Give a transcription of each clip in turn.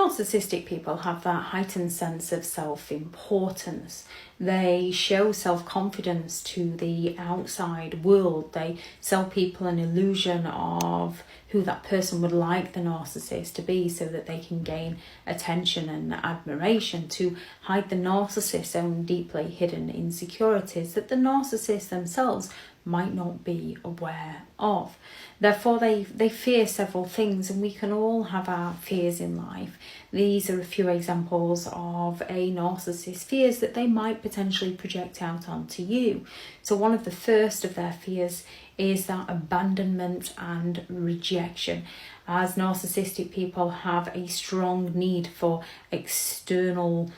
Narcissistic people have that heightened sense of self-importance. They show self-confidence to the outside world. They sell people an illusion of who that person would like the narcissist to be so that they can gain attention and admiration, to hide the narcissist's own deeply hidden insecurities that the narcissists themselves might not be aware of. Therefore, they fear several things, and we can all have our fears in life. These are a few examples of a narcissist's fears that they might potentially project out onto you. So one of the first of their fears is that abandonment and rejection, as narcissistic people have a strong need for external,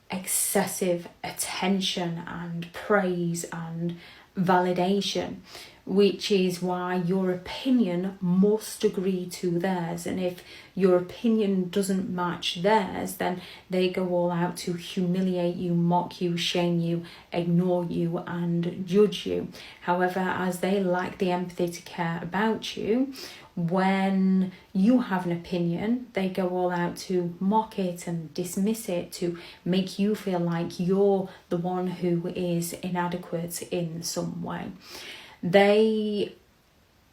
excessive attention and praise and validation, which is why your opinion must agree to theirs. And if your opinion doesn't match theirs, then they go all out to humiliate you, mock you, shame you, ignore you and judge you. However, as they lack the empathy to care about you, when you have an opinion, they go all out to mock it and dismiss it, to make you feel like you're the one who is inadequate in some way. They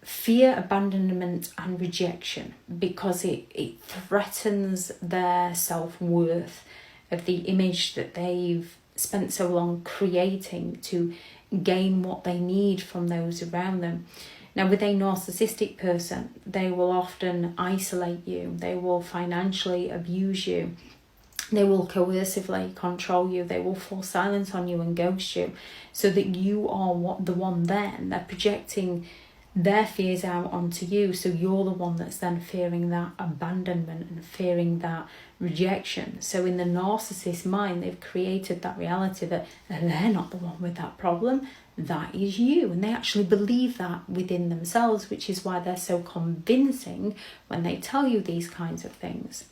fear abandonment and rejection because it threatens their self-worth of the image that they've spent so long creating to gain what they need from those around them. Now, with a narcissistic person, they will often isolate you. They will financially abuse you. They will coercively control you. They will force silence on you and ghost you, so that you are the one then. They're projecting their fears out onto you, so you're the one that's then fearing that abandonment and fearing that rejection. So in the narcissist's mind, they've created that reality that they're not the one with that problem, that is you. And they actually believe that within themselves, which is why they're so convincing when they tell you these kinds of things.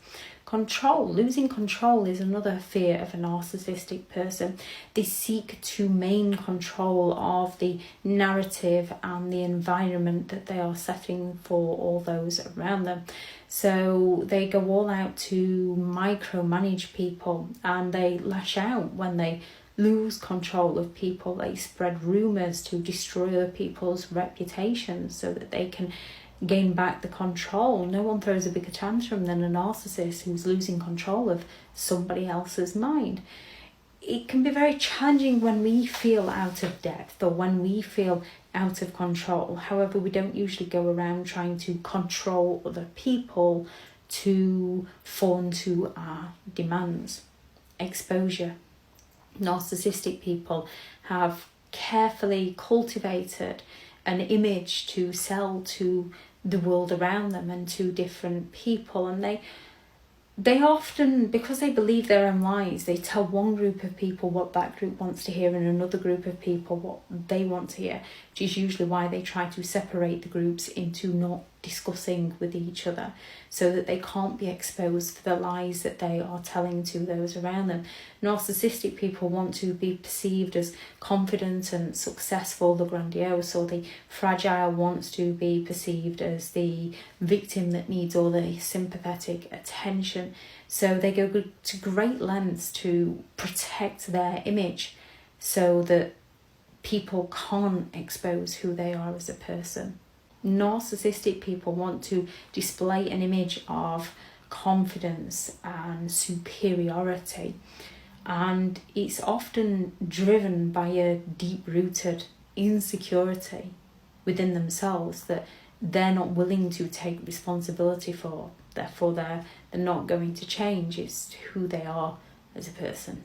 Control, losing control, is another fear of a narcissistic person. They seek to maintain control of the narrative and the environment that they are setting for all those around them. So they go all out to micromanage people, and they lash out when they lose control of people. They spread rumours to destroy people's reputations so that they can gain back the control. No one throws a bigger tantrum than a narcissist who's losing control of somebody else's mind. It can be very challenging when we feel out of depth or when we feel out of control. However, we don't usually go around trying to control other people to fall to our demands. Exposure. Narcissistic people have carefully cultivated an image to sell to the world around them and to different people, and they often, because they believe their own lies, they tell one group of people what that group wants to hear and another group of people what they want to hear, which is usually why they try to separate the groups into not discussing with each other, so that they can't be exposed to the lies that they are telling to those around them. Narcissistic people want to be perceived as confident and successful, the grandiose, or the fragile wants to be perceived as the victim that needs all the sympathetic attention. So they go to great lengths to protect their image so that people can't expose who they are as a person. Narcissistic people want to display an image of confidence and superiority, and it's often driven by a deep-rooted insecurity within themselves that they're not willing to take responsibility for. Therefore, they're not going to change. It's who they are as a person.